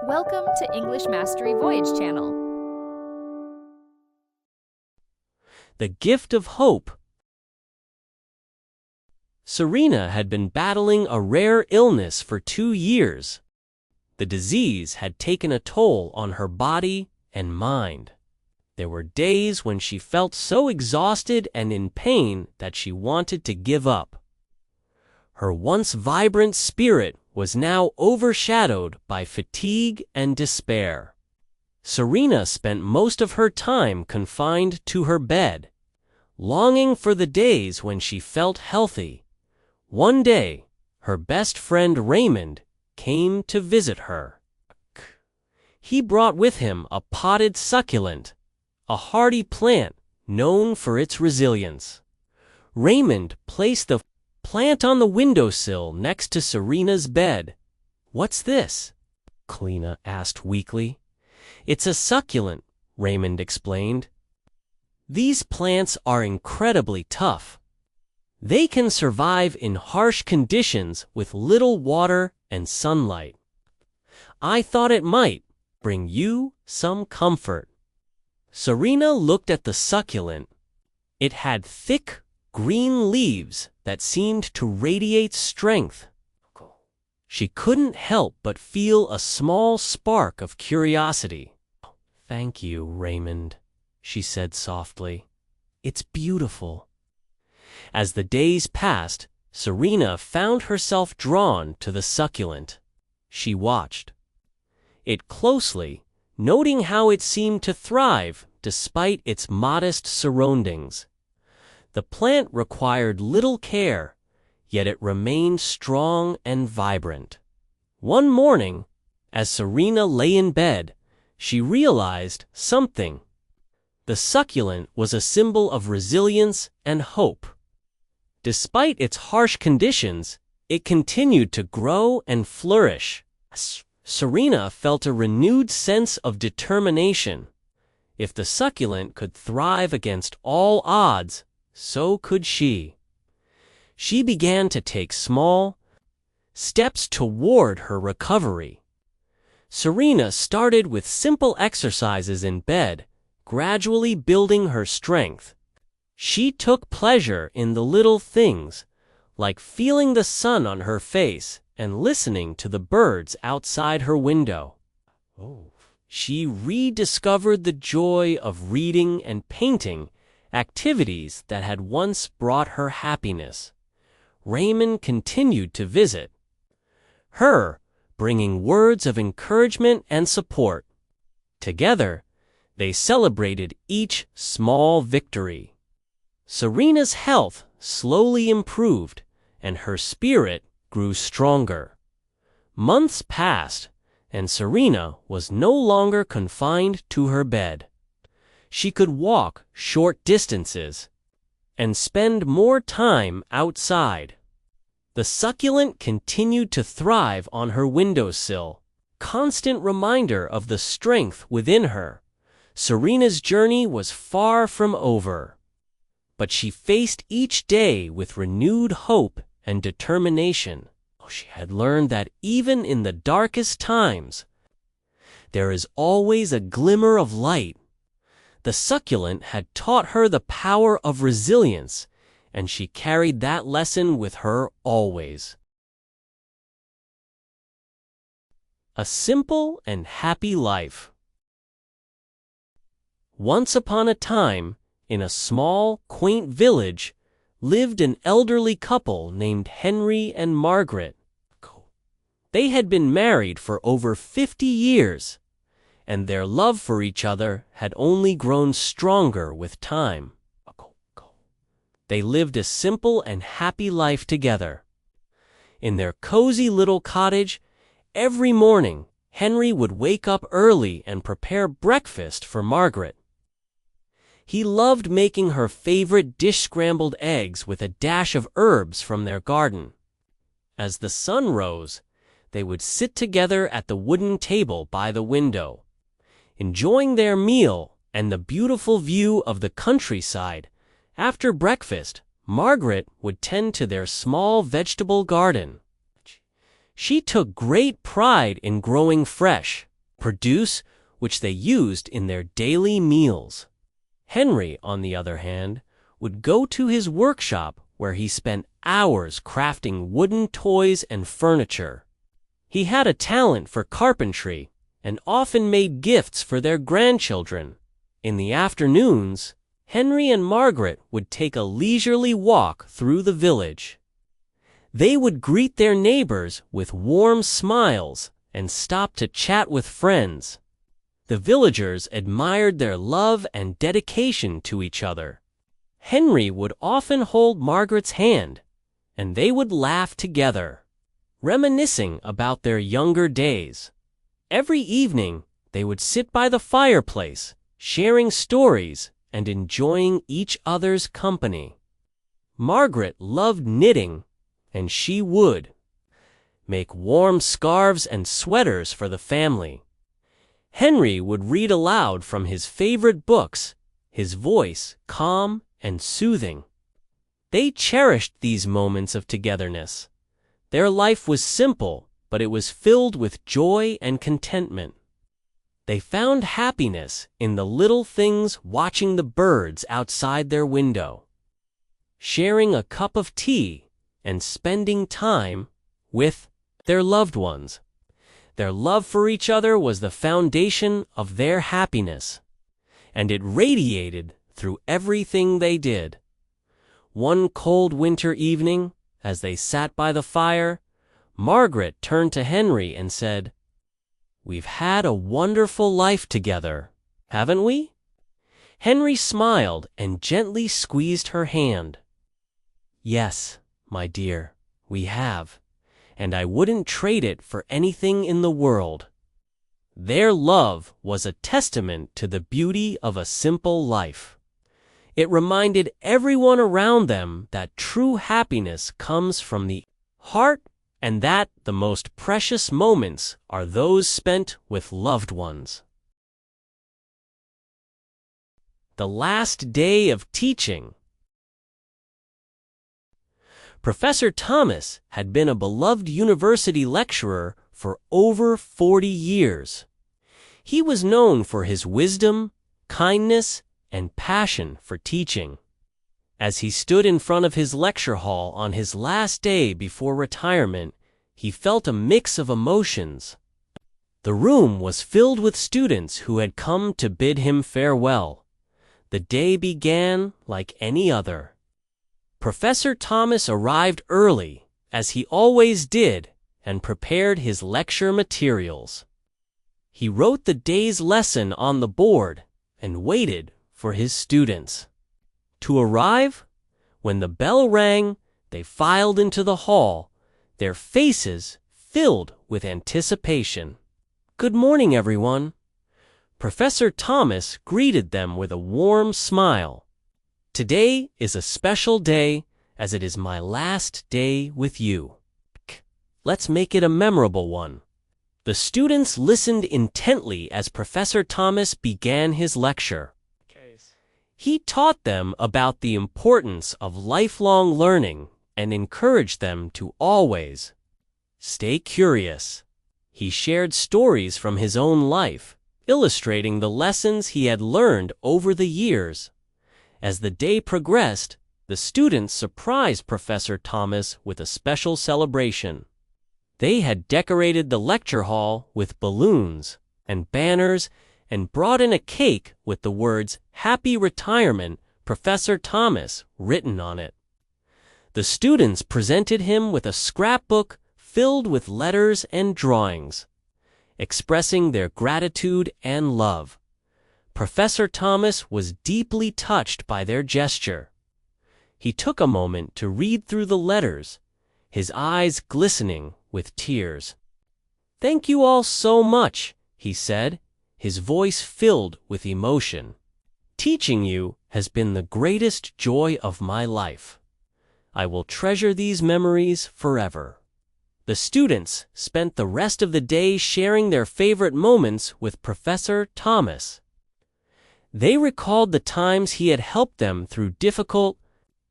Welcome to English Mastery Voyage channel. The Gift of Hope. Serena had been battling a rare illness for 2 years. The disease had taken a toll on her body and mind. There were days when she felt so exhausted and in pain that she wanted to give up. Her once vibrant spirit was now overshadowed by fatigue and despair. Serena spent most of her time confined to her bed, longing for the days when she felt healthy. One day, her best friend Raymond came to visit her. He brought with him a potted succulent, a hardy plant known for its resilience. Raymond placed the plant on the windowsill next to Serena's bed. "What's this?" Kalina asked weakly. "It's a succulent," Raymond explained. "These plants are incredibly tough. They can survive in harsh conditions with little water and sunlight. I thought it might bring you some comfort." Serena looked at the succulent. It had thick, green leaves that seemed to radiate strength. She couldn't help but feel a small spark of curiosity. "Thank you, Raymond," she said softly. "It's beautiful." As the days passed, Serena found herself drawn to the succulent. She watched it closely, noting how it seemed to thrive despite its modest surroundings. The plant required little care, yet it remained strong and vibrant. One morning, as Serena lay in bed, she realized something. The succulent was a symbol of resilience and hope. Despite its harsh conditions, it continued to grow and flourish. Serena felt a renewed sense of determination. If the succulent could thrive against all odds, so could she. She began to take small steps toward her recovery. Serena started with simple exercises in bed, gradually building her strength. She took pleasure in the little things, like feeling the sun on her face and listening to the birds outside her window. She rediscovered the joy of reading and painting, activities that had once brought her happiness. Raymond continued to visit her, bringing words of encouragement and support. Together, they celebrated each small victory. Serena's health slowly improved, and her spirit grew stronger. Months passed, and Serena was no longer confined to her bed. She could walk short distances and spend more time outside. The succulent continued to thrive on her windowsill, constant reminder of the strength within her. Serena's journey was far from over, but she faced each day with renewed hope and determination. She had learned that even in the darkest times, there is always a glimmer of light. The succulent had taught her the power of resilience, and she carried that lesson with her always. A simple and happy life. Once upon a time, in a small, quaint village, lived an elderly couple named Henry and Margaret. They had been married for over 50 years, and their love for each other had only grown stronger with time. They lived a simple and happy life together. In their cozy little cottage, every morning, Henry would wake up early and prepare breakfast for Margaret. He loved making her favorite dish, scrambled eggs with a dash of herbs from their garden. As the sun rose, they would sit together at the wooden table by the window, enjoying their meal and the beautiful view of the countryside. After breakfast, Margaret would tend to their small vegetable garden. She took great pride in growing fresh, produce, which they used in their daily meals. Henry, on the other hand, would go to his workshop where he spent hours crafting wooden toys and furniture. He had a talent for carpentry and often made gifts for their grandchildren. In the afternoons, Henry and Margaret would take a leisurely walk through the village. They would greet their neighbors with warm smiles and stop to chat with friends. The villagers admired their love and dedication to each other. Henry would often hold Margaret's hand, and they would laugh together, reminiscing about their younger days. Every evening, they would sit by the fireplace, sharing stories and enjoying each other's company. Margaret loved knitting, and she would make warm scarves and sweaters for the family. Henry would read aloud from his favorite books, his voice calm and soothing. They cherished these moments of togetherness. Their life was simple, but it was filled with joy and contentment. They found happiness in the little things, watching the birds outside their window, sharing a cup of tea, and spending time with their loved ones. Their love for each other was the foundation of their happiness, and it radiated through everything they did. One cold winter evening, as they sat by the fire, Margaret turned to Henry and said, "We've had a wonderful life together, haven't we?" Henry smiled and gently squeezed her hand. "Yes, my dear, we have, and I wouldn't trade it for anything in the world." Their love was a testament to the beauty of a simple life. It reminded everyone around them that true happiness comes from the heart and that the most precious moments are those spent with loved ones. The last day of teaching. Professor Thomas had been a beloved university lecturer for over 40 years. He was known for his wisdom, kindness, and passion for teaching. As he stood in front of his lecture hall on his last day before retirement, he felt a mix of emotions. The room was filled with students who had come to bid him farewell. The day began like any other. Professor Thomas arrived early, as he always did, and prepared his lecture materials. He wrote the day's lesson on the board and waited for his students to arrive. When the bell rang, they filed into the hall, their faces filled with anticipation. "Good morning, everyone." Professor Thomas greeted them with a warm smile. "Today is a special day, as it is my last day with you. Let's make it a memorable one." The students listened intently as Professor Thomas began his lecture. He taught them about the importance of lifelong learning and encouraged them to always stay curious. He shared stories from his own life, illustrating the lessons he had learned over the years. As the day progressed, the students surprised Professor Thomas with a special celebration. They had decorated the lecture hall with balloons and banners and brought in a cake with the words "Happy Retirement, Professor Thomas" written on it. The students presented him with a scrapbook filled with letters and drawings, expressing their gratitude and love. Professor Thomas was deeply touched by their gesture. He took a moment to read through the letters, his eyes glistening with tears. "Thank you all so much," he said, his voice filled with emotion. "Teaching you has been the greatest joy of my life. I will treasure these memories forever." The students spent the rest of the day sharing their favorite moments with Professor Thomas. They recalled the times he had helped them through difficult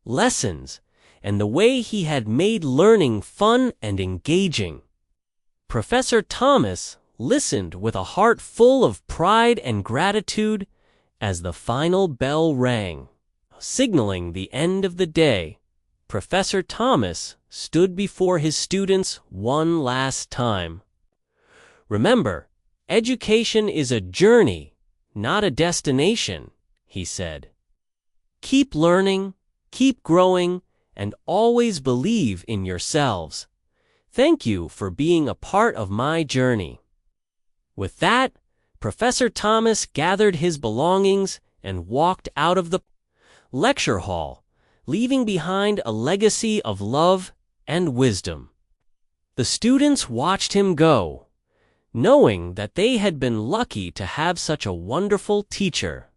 lessons and the way he had made learning fun and engaging. Professor Thomas listened with a heart full of pride and gratitude as the final bell rang, signaling the end of the day. Professor Thomas stood before his students one last time. "Remember, education is a journey, not a destination," he said. "Keep learning, keep growing, and always believe in yourselves. Thank you for being a part of my journey." With that, Professor Thomas gathered his belongings and walked out of the lecture hall, leaving behind a legacy of love and wisdom. The students watched him go, knowing that they had been lucky to have such a wonderful teacher.